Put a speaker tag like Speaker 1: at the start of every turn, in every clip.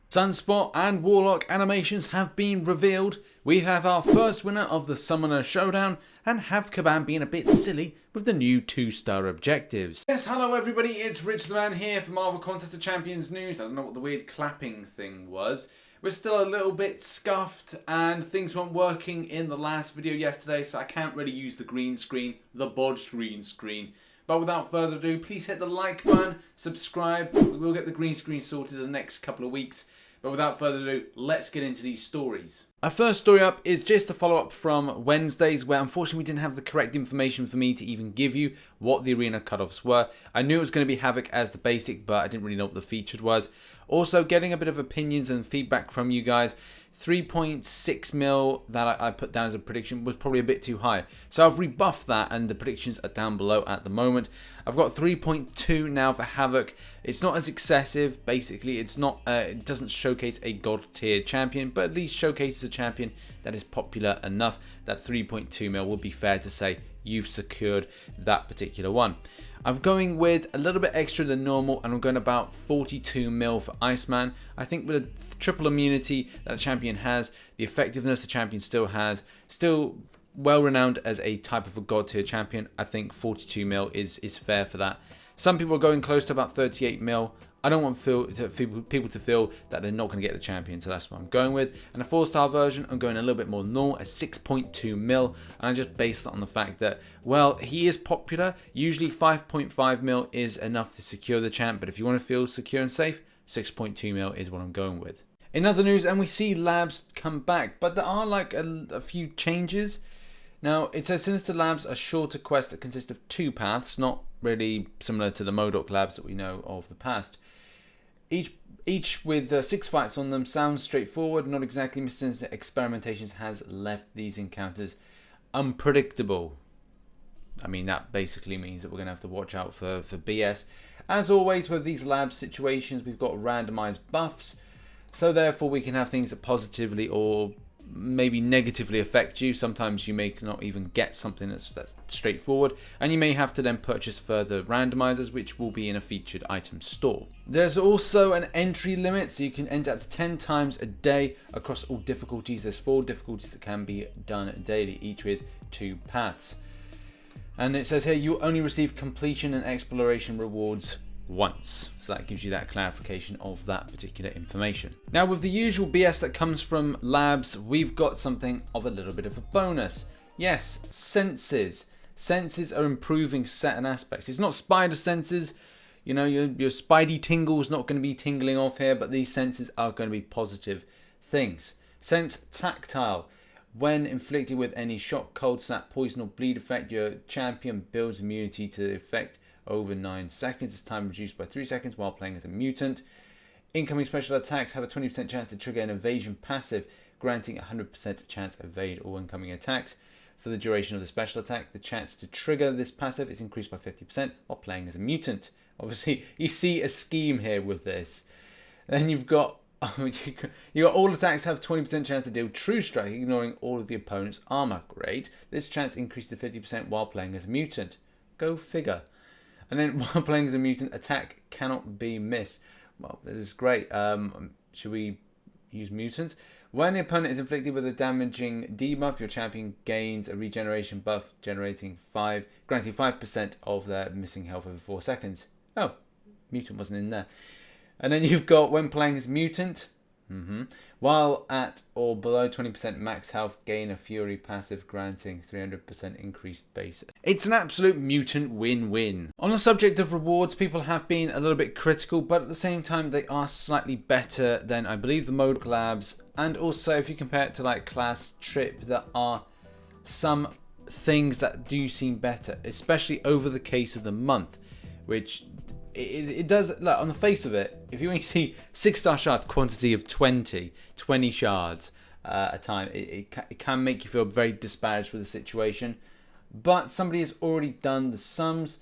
Speaker 1: Sunspot and Warlock animations have been revealed. We have our first winner of the Summoner Showdown and have Kabam being a bit silly with the new 2-star objectives. Yes, hello everybody, it's Rich the Man here for Marvel Contest of Champions News. I don't know what the weird clapping thing was. We're still a little bit scuffed and things weren't working in the last video yesterday, so I can't really use the green screen, the bodged green screen. But without further ado, please hit the like button, subscribe. We will get the green screen sorted in the next couple of weeks. But without further ado, let's get into these stories. Our first story up is just a follow-up from Wednesdays, where unfortunately we didn't have the correct information for me to even give you what the arena cutoffs were. I knew it was going to be Havok as the basic, but I didn't really know what the featured was. Also, getting a bit of opinions and feedback from you guys. 3.6 mil that I put down as a prediction was probably a bit too high. So I've rebuffed that and the predictions are down below at the moment. I've got 3.2 now for Havok. It's not as excessive. Basically, it's not. It doesn't showcase a god tier champion, but at least showcases a champion that is popular enough that 3.2 mil will be fair to say you've secured that particular one. I'm going with a little bit extra than normal, and I'm going about 42 mil for Iceman. I think with a triple immunity that a champion has, the effectiveness the champion still has, still well renowned as a type of a god tier champion, I think 42 mil is fair for that. Some people are going close to about 38 mil. I don't want people to feel that they're not going to get the champion, so that's what I'm going with. And a 4-star version, I'm going a little bit more normal at 6.2 mil, and I just based that on the fact that, well, he is popular. Usually 5.5 mil is enough to secure the champ, but if you want to feel secure and safe, 6.2 mil is what I'm going with. In other news, and we see Labs come back, but there are like a few changes. Now, it says Sinister Labs are shorter quests that consist of 2 paths, not really similar to the Modok Labs that we know of the past. Each with 6 fights on them. Sounds straightforward, not exactly. Mr. Experimentations has left these encounters unpredictable. I mean, that basically means that we're going to have to watch out for BS. As always with these lab situations, we've got randomized buffs, so therefore we can have things that positively or maybe negatively affect you. Sometimes you may not even get something that's straightforward, and you may have to then purchase further randomizers, which will be in a featured item store. There's also an entry limit, so you can enter up to 10 times a day across all difficulties. There's 4 difficulties that can be done daily, each with 2 paths. And it says here you only receive completion and exploration rewards once, so that gives you that clarification of that particular information. Now, with the usual BS that comes from labs, we've got something of a little bit of a bonus. Yes, senses are improving certain aspects. It's not spider senses, you know, your spidey tingle's not going to be tingling off here, but these senses are going to be positive things. Sense tactile. When inflicted with any shock, cold, snap, poison or bleed effect, your champion builds immunity to the effect over 9 seconds. Its time reduced by 3 seconds while playing as a mutant. Incoming special attacks have a 20% chance to trigger an evasion passive, granting a 100% chance to evade all incoming attacks. For the duration of the special attack, the chance to trigger this passive is increased by 50% while playing as a mutant. Obviously, you see a scheme here with this. Then you've got all attacks have 20% chance to deal true strike, ignoring all of the opponent's armor. Great. This chance increased to 50% while playing as a mutant. Go figure. And then while playing as a mutant, attack cannot be missed. Well, this is great. Should we use mutants? When the opponent is inflicted with a damaging debuff, your champion gains a regeneration buff, granting 5% of their missing health over 4 seconds. Oh, mutant wasn't in there. And then you've got when playing as mutant, while at or below 20% max health, gain a fury passive, granting 300% increased base. It's an absolute mutant win-win. On the subject of rewards, people have been a little bit critical, but at the same time they are slightly better than, I believe, the Modok Labs. And also, if you compare it to like Class Trip, there are some things that do seem better, especially over the case of the month, which it does, look, on the face of it, if you only see 6-star shards, quantity of 20 shards a time, it can make you feel very disparaged with the situation. But somebody has already done the sums.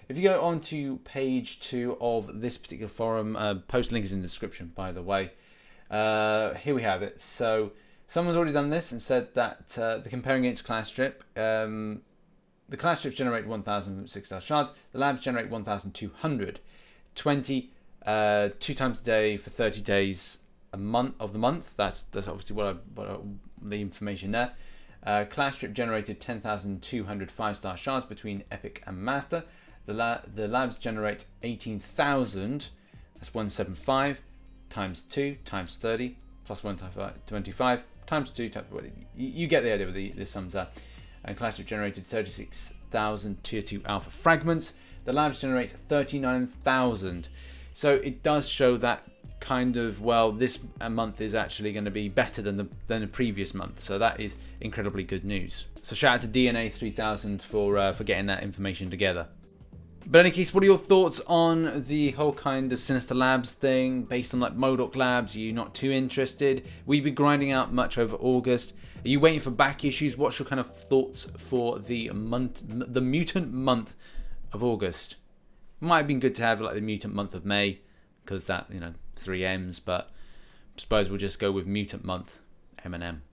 Speaker 1: If you go on to page 2 of this particular forum, post link is in the description, by the way. Here we have it. So someone's already done this and said that they're comparing against Class Strip. The Class Strips generate 1,000 6-star shards. The Labs generate 1,200. 2 times a day for 30 days. a month of the month. That's obviously the information there. Class Strip generated 10,200 5-star shards between Epic and Master. The labs generate 18,000. That's 175 times 2 times 30 plus 125 times 2 times. You get the idea with the sums there. And Class Strip generated 36,000 tier 2 alpha fragments. The labs generate 39,000. So it does show that kind of, well, this month is actually going to be better than the previous month. So that is incredibly good news. So shout out to DNA 3000 for getting that information together. But in any case, what are your thoughts on the whole kind of Sinister Labs thing based on like MODOK Labs? Are you not too interested? Will you be grinding out much over August? Are you waiting for back issues? What's your kind of thoughts for the mutant month of August? Might have been good to have like the mutant month of May, because that, 3 M's, but I suppose we'll just go with mutant month, M&M.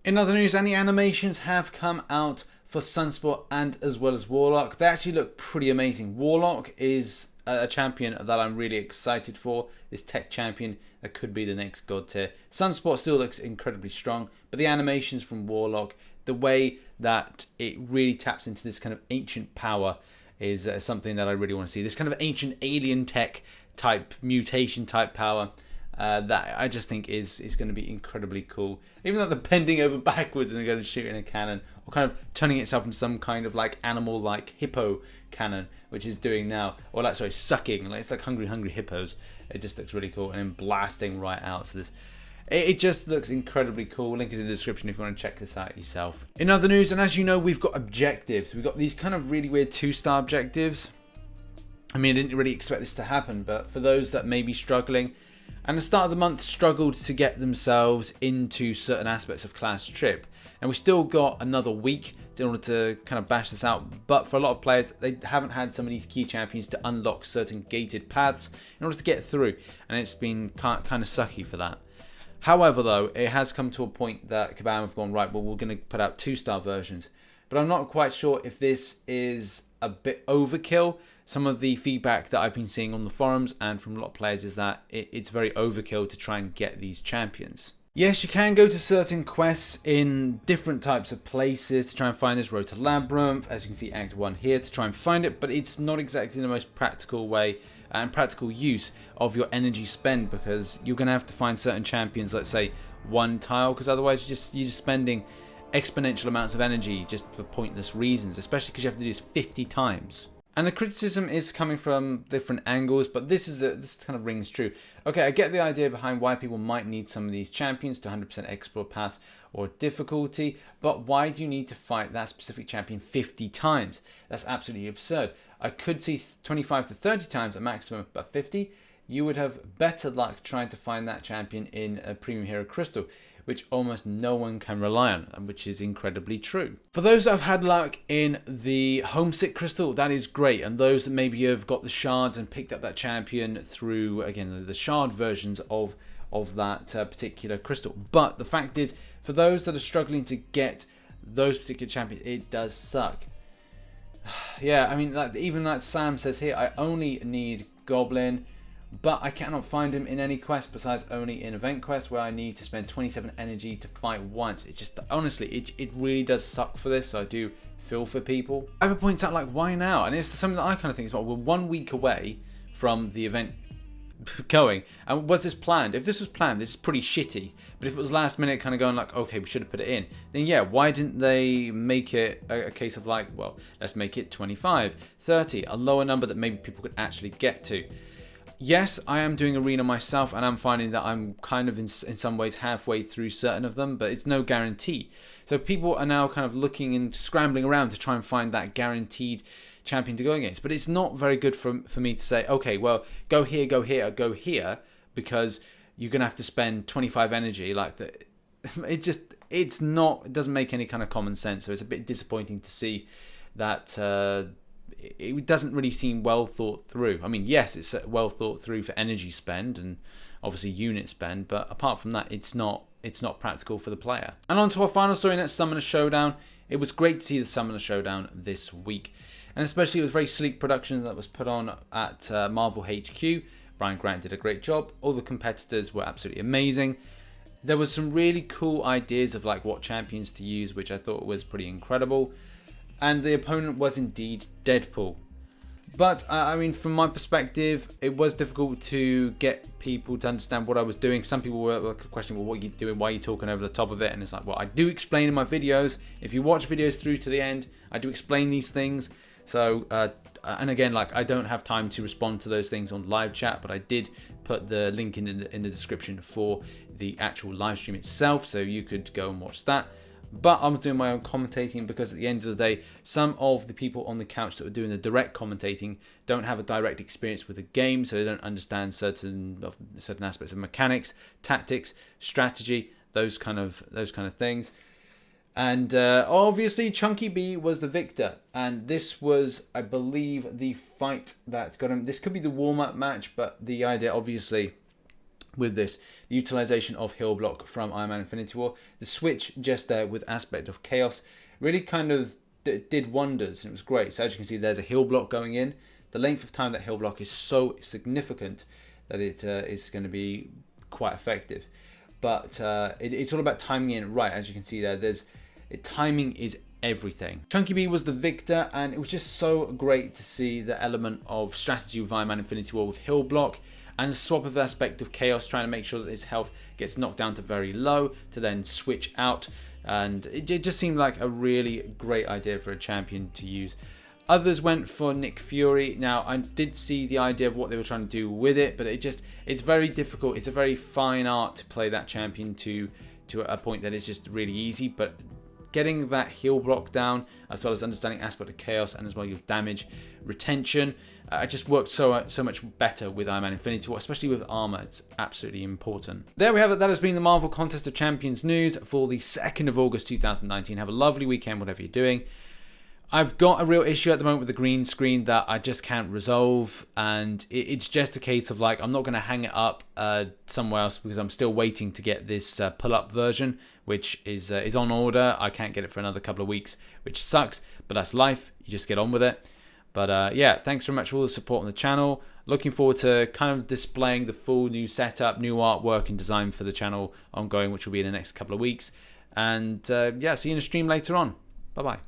Speaker 1: In other news, any animations have come out for Sunspot and as well as Warlock. They actually look pretty amazing. Warlock is a champion that I'm really excited for. This tech champion that could be the next god tier. Sunspot still looks incredibly strong, but the animations from Warlock, the way that it really taps into this kind of ancient power is something that I really want to see. This kind of ancient alien tech type, mutation type power that I just think is going to be incredibly cool. Even though they're bending over backwards and going to shoot in a cannon, or kind of turning itself into some kind of like animal like hippo cannon, which is doing now, or like, sorry, sucking, like it's like hungry hippos. It just looks really cool, and then blasting right out. So this, it just looks incredibly cool. Link is in the description if you want to check this out yourself. In other news, and as you know, we've got objectives. We've got these kind of really weird 2-star objectives. I mean, I didn't really expect this to happen, but for those that may be struggling, and the start of the month struggled to get themselves into certain aspects of Class Trip, and we still got another week in order to kind of bash this out, but for a lot of players, they haven't had some of these key champions to unlock certain gated paths in order to get through, and it's been kind of sucky for that. However, though, it has come to a point that Kabam have gone, right, well, we're going to put out 2-star versions, but I'm not quite sure if this is a bit overkill. Some of the feedback that I've been seeing on the forums and from a lot of players is that it's very overkill to try and get these champions. Yes, you can go to certain quests in different types of places to try and find this road to Labyrinth, as you can see Act 1 here, to try and find it, but it's not exactly the most practical way and practical use of your energy spend, because you're going to have to find certain champions, let's say 1 tile, because otherwise you're just spending exponential amounts of energy just for pointless reasons, especially because you have to do this 50 times. And the criticism is coming from different angles, but this kind of rings true. Okay, I get the idea behind why people might need some of these champions to 100% explore paths or difficulty, but why do you need to fight that specific champion 50 times? That's absolutely absurd. I could see 25 to 30 times at maximum, but 50? You would have better luck trying to find that champion in a Premium Hero Crystal, which almost no one can rely on, which is incredibly true. For those that have had luck in the Homesick Crystal, that is great. And those that maybe have got the shards and picked up that champion through, again, the shard versions of that particular crystal. But the fact is, for those that are struggling to get those particular champions, it does suck. Yeah, I mean, even like Sam says here, I only need Goblin, but I cannot find him in any quest besides only in event quests where I need to spend 27 energy to fight once. It just, honestly, it really does suck for this, so I do feel for people. Ivor points out, like, why now? And it's something that I kind of think is, well, we're 1 week away from the event going, and was this planned? If this was planned, this is pretty shitty, but if it was last minute kind of going like, okay, we should have put it in, then yeah, why didn't they make it a case of like, well, let's make it 25, 30, a lower number that maybe people could actually get to. Yes, I am doing Arena myself, and I'm finding that I'm kind of in some ways halfway through certain of them, but it's no guarantee. So people are now kind of looking and scrambling around to try and find that guaranteed champion to go against. But it's not very good for me to say, okay, well, go here, go here, go here, because you're going to have to spend 25 energy. Like that, it doesn't make any kind of common sense. So it's a bit disappointing to see that it doesn't really seem well thought through. I mean, yes, it's well thought through for energy spend and obviously unit spend, but apart from that, it's not practical for the player. And on to our final story, and that's Summoner Showdown. It was great to see the Summoner Showdown this week, and especially it was very sleek production that was put on at Marvel HQ, Brian Grant did a great job. All the competitors were absolutely amazing. There was some really cool ideas of like what champions to use, which I thought was pretty incredible. And the opponent was indeed Deadpool. But I mean, from my perspective, it was difficult to get people to understand what I was doing. Some people were questioning, well, what are you doing? Why are you talking over the top of it? And it's like, well, I do explain in my videos. If you watch videos through to the end, I do explain these things. So, and again, like I don't have time to respond to those things on live chat, but I did put the link in the description for the actual live stream itself, so you could go and watch that. But I'm doing my own commentating because at the end of the day, some of the people on the couch that are doing the direct commentating don't have a direct experience with the game, so they don't understand certain aspects of mechanics, tactics, strategy, those kind of things. And obviously, Chunky B was the victor, and this was, I believe, the fight that got him. This could be the warm-up match, but the idea, obviously, with this, the utilization of Hill Block from Iron Man Infinity War, the switch just there with Aspect of Chaos really kind of did wonders, and it was great. So as you can see, there's a Hill Block going in. The length of time that Hill Block is so significant that it is going to be quite effective. But it's all about timing it right. As you can see there, timing is everything. Chunky B was the victor, and it was just so great to see the element of strategy with Iron Man Infinity War with Hill Block, and a swap of the Aspect of Chaos, trying to make sure that his health gets knocked down to very low to then switch out. And it just seemed like a really great idea for a champion to use. Others went for Nick Fury. Now, I did see the idea of what they were trying to do with it, but it's very difficult. It's a very fine art to play that champion to a point that is just really easy. But getting that heal block down, as well as understanding Aspect of Chaos, and as well as damage retention, it just worked so much better with Iron Man Infinity War, especially with armor. It's absolutely important. There we have it. That has been the Marvel Contest of Champions news for the 2nd of August 2019. Have a lovely weekend, whatever you're doing. I've got a real issue at the moment with the green screen that I just can't resolve, and it's just a case of like, I'm not going to hang it up somewhere else because I'm still waiting to get this pull-up version, which is on order. I can't get it for another couple of weeks, which sucks, but that's life. You just get on with it. But yeah, thanks very much for all the support on the channel. Looking forward to kind of displaying the full new setup, new artwork and design for the channel ongoing, which will be in the next couple of weeks. And yeah, see you in the stream later on. Bye-bye.